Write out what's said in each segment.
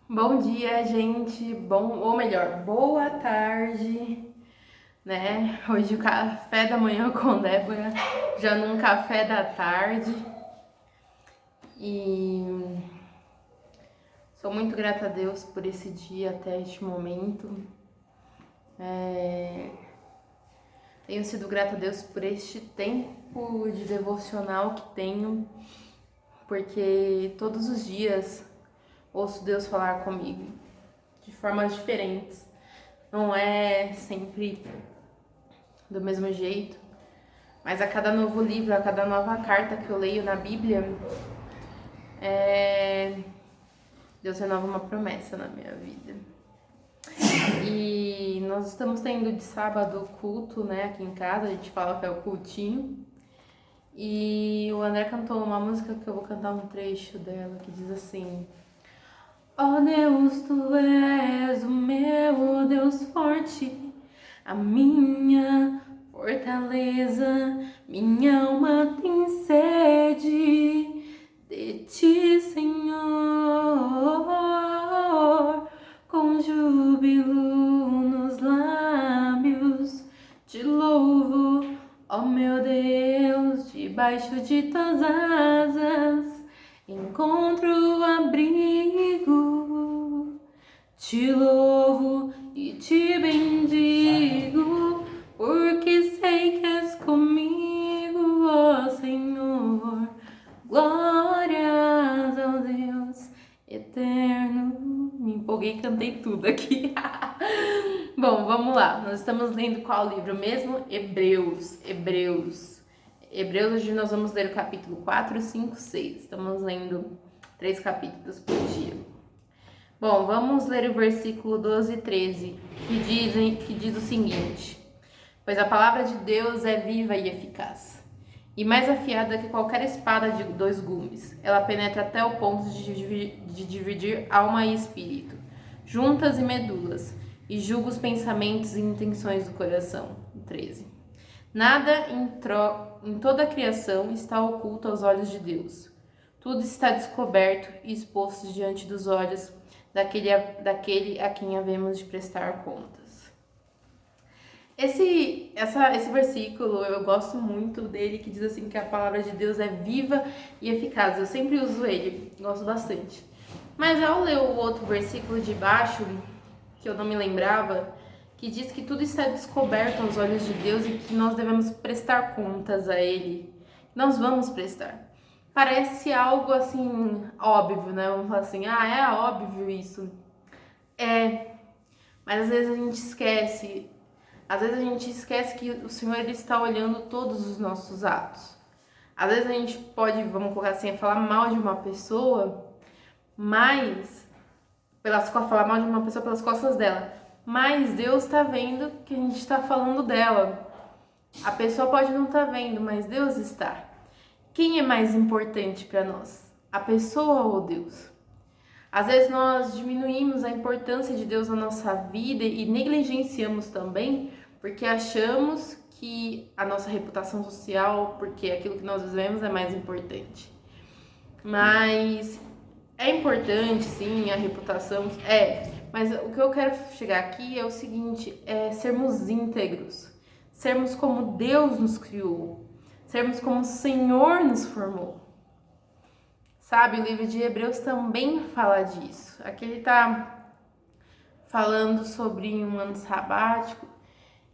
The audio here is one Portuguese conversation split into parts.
Bom dia, gente. Ou melhor, boa tarde, né? Hoje o café da manhã com Débora, já num café da tarde. E sou muito grata a Deus por esse dia até este momento. Tenho sido grata a Deus por este tempo de devocional que tenho, porque todos os dias ouço Deus falar comigo de formas diferentes. Não é sempre do mesmo jeito, mas a cada novo livro, a cada nova carta que eu leio na Bíblia, Deus renova uma promessa na minha vida. E nós estamos tendo de sábado culto, né, aqui em casa, a gente fala que é o cultinho. E o André cantou uma música que eu vou cantar um trecho dela, que diz assim: Ó Deus, Tu és o meu Deus forte, a minha fortaleza, minha alma tem sede de Ti, Senhor, com júbilo nos lábios, Te louvo, ó meu Deus, debaixo de Tuas asas encontro abrigo, Te louvo e Te bendigo, porque sei que és comigo, ó Senhor. Glórias ao Deus eterno. Me empolguei e cantei tudo aqui. Bom, vamos lá. Nós estamos lendo qual livro mesmo? Hebreus. Hoje nós vamos ler o capítulo 4, 5, 6. Estamos lendo 3 capítulos por dia. Bom, vamos ler o versículo 12 e 13, que diz o seguinte: Pois a palavra de Deus é viva e eficaz, e mais afiada que qualquer espada de 2 gumes. Ela penetra até o ponto de dividir alma e espírito, juntas e medulas, e julga os pensamentos e intenções do coração. 13. Nada em toda a criação está oculto aos olhos de Deus. Tudo está descoberto e exposto diante dos olhos daquele a quem havemos de prestar contas. Esse versículo, eu gosto muito dele, que diz assim que a palavra de Deus é viva e eficaz. Eu sempre uso ele, gosto bastante. Mas ao ler o outro versículo de baixo, que eu não me lembrava, que diz que tudo está descoberto aos olhos de Deus e que nós devemos prestar contas a Ele. Nós vamos prestar. Parece algo assim, óbvio, né? Vamos falar assim, é óbvio isso. Mas às vezes a gente esquece. Às vezes a gente esquece que o Senhor ele está olhando todos os nossos atos. Às vezes a gente pode, vamos colocar assim, falar mal de uma pessoa, mas falar mal de uma pessoa pelas costas dela. Mas Deus está vendo que a gente está falando dela. A pessoa pode não estar vendo, mas Deus está. Quem é mais importante para nós? A pessoa ou Deus? Às vezes nós diminuímos a importância de Deus na nossa vida e negligenciamos também porque achamos que a nossa reputação social, porque aquilo que nós vivemos é mais importante. Mas é importante, sim, a reputação, mas o que eu quero chegar aqui é o seguinte, sermos íntegros, sermos como Deus nos criou, sermos como o Senhor nos formou. Sabe, o livro de Hebreus também fala disso. Aqui ele tá falando sobre um ano sabático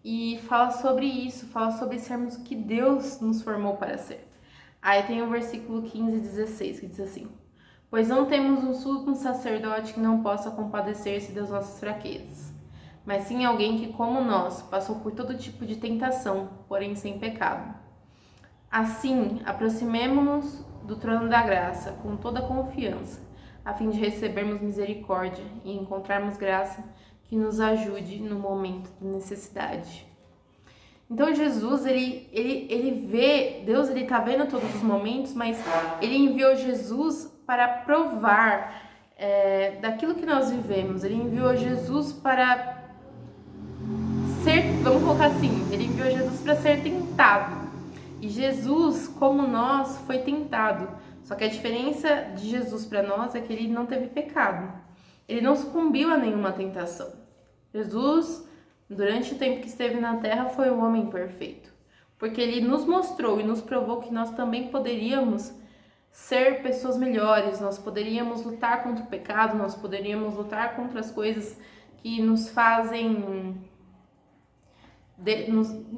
e fala sobre isso, fala sobre sermos o que Deus nos formou para ser. Aí tem o versículo 15 e 16 que diz assim: Pois não temos um sumo sacerdote que não possa compadecer-se das nossas fraquezas, mas sim alguém que, como nós, passou por todo tipo de tentação, porém sem pecado. Assim, aproximemo-nos do trono da graça com toda a confiança, a fim de recebermos misericórdia e encontrarmos graça que nos ajude no momento de necessidade. Então Jesus, ele vê, Deus ele tá vendo todos os momentos, mas ele enviou Jesus para provar daquilo que nós vivemos. Ele enviou Jesus para ser, vamos colocar assim, ele enviou Jesus para ser tentado. E Jesus, como nós, foi tentado. Só que a diferença de Jesus para nós é que ele não teve pecado. Ele não sucumbiu a nenhuma tentação. Jesus, durante o tempo que esteve na Terra, foi um homem perfeito. Porque ele nos mostrou e nos provou que nós também poderíamos ser pessoas melhores, nós poderíamos lutar contra o pecado, nós poderíamos lutar contra as coisas que nos fazem,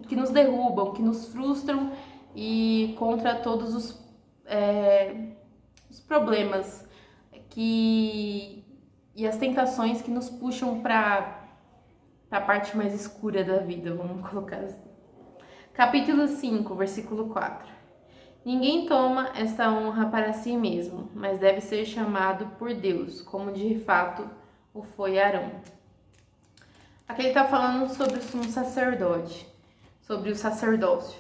que nos derrubam, que nos frustram e contra todos os problemas e as tentações que nos puxam para a parte mais escura da vida, vamos colocar assim. Capítulo 5, versículo 4. Ninguém toma esta honra para si mesmo, mas deve ser chamado por Deus, como de fato o foi Arão. Aqui ele está falando sobre o sumo sacerdote, sobre o sacerdócio.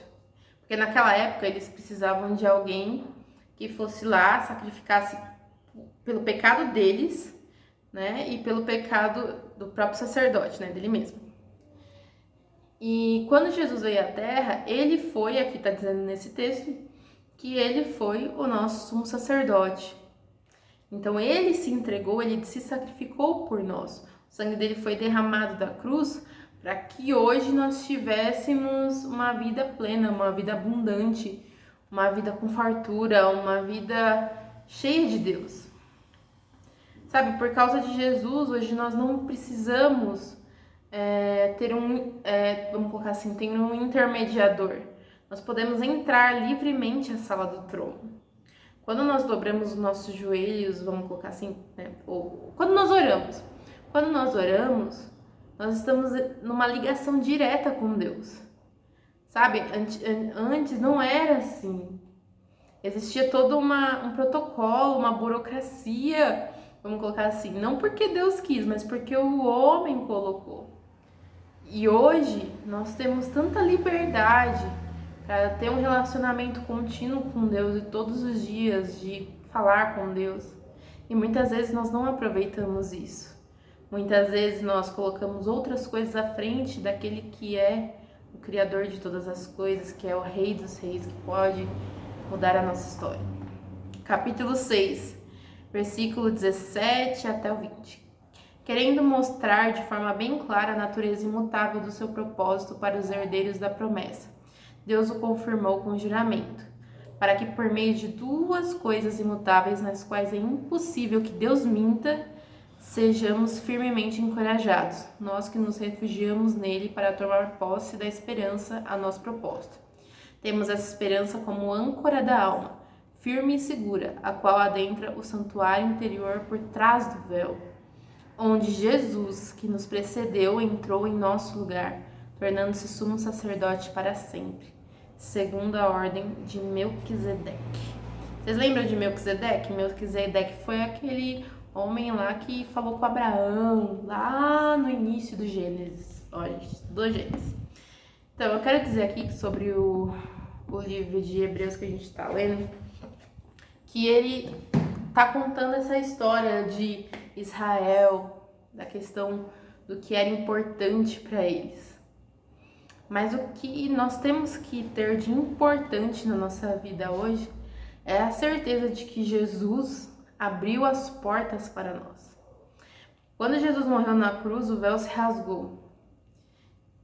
Porque naquela época eles precisavam de alguém que fosse lá, sacrificasse pelo pecado deles, né, e pelo pecado do próprio sacerdote, né, dele mesmo. E quando Jesus veio à Terra, ele foi, aqui está dizendo nesse texto, que ele foi o nosso sumo sacerdote. Então ele se entregou, ele se sacrificou por nós. O sangue dele foi derramado da cruz para que hoje nós tivéssemos uma vida plena, uma vida abundante, uma vida com fartura, uma vida cheia de Deus. Sabe, por causa de Jesus, hoje nós não precisamos ter vamos colocar assim, tem um intermediador. Nós podemos entrar livremente à sala do trono. Quando nós dobramos os nossos joelhos, vamos colocar assim, né? Ou quando nós oramos, nós estamos numa ligação direta com Deus. Sabe, antes não era assim. Existia todo um protocolo, uma burocracia, vamos colocar assim, não porque Deus quis, mas porque o homem colocou. E hoje nós temos tanta liberdade para ter um relacionamento contínuo com Deus e todos os dias de falar com Deus. E muitas vezes nós não aproveitamos isso. Muitas vezes nós colocamos outras coisas à frente daquele que é o Criador de todas as coisas, que é o Rei dos Reis, que pode mudar a nossa história. Capítulo 6, versículo 17 até o 20. Querendo mostrar de forma bem clara a natureza imutável do seu propósito para os herdeiros da promessa, Deus o confirmou com juramento, para que por meio de duas coisas imutáveis nas quais é impossível que Deus minta, sejamos firmemente encorajados, nós que nos refugiamos nele para tomar posse da esperança a nosso propósito. Temos essa esperança como âncora da alma, firme e segura, a qual adentra o santuário interior por trás do véu, onde Jesus, que nos precedeu, entrou em nosso lugar, tornando-se sumo sacerdote para sempre, segundo a ordem de Melquisedeque. Vocês lembram de Melquisedeque? Melquisedeque foi aquele homem lá que falou com Abraão, lá no início do Gênesis. Olha, do Gênesis. Então, eu quero dizer aqui sobre o livro de Hebreus que a gente está lendo, que ele está contando essa história de Israel, da questão do que era importante para eles. Mas o que nós temos que ter de importante na nossa vida hoje é a certeza de que Jesus abriu as portas para nós. Quando Jesus morreu na cruz, o véu se rasgou.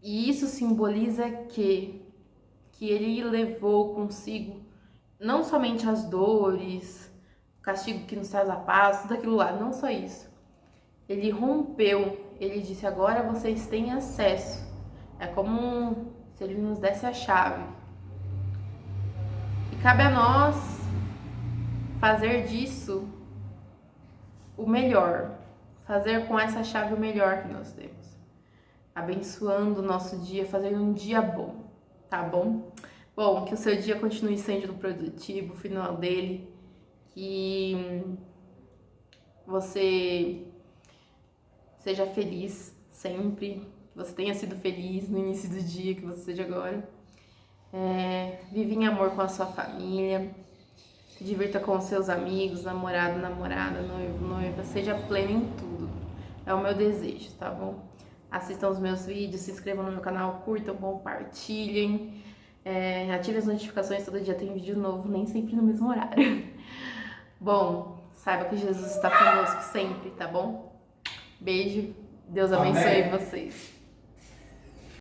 E isso simboliza que ele levou consigo não somente as dores, o castigo que nos traz a paz, tudo aquilo lá, não só isso. Ele rompeu, ele disse, agora vocês têm acesso. É como se ele nos desse a chave. E cabe a nós fazer disso o melhor, fazer com essa chave o melhor que nós temos, abençoando o nosso dia, fazendo um dia bom, tá bom? Bom, que o seu dia continue sendo produtivo, o final dele, que você seja feliz sempre, que você tenha sido feliz no início do dia, que você seja agora. Vive em amor com a sua família, se divirta com os seus amigos, namorado, namorada, noivo, noiva, seja pleno em tudo. É o meu desejo, tá bom? Assistam os meus vídeos, se inscrevam no meu canal, curtam, compartilhem, ativem as notificações, todo dia tem vídeo novo, nem sempre no mesmo horário. Bom, saiba que Jesus está conosco sempre, tá bom? Beijo. Deus abençoe Amém. vocês.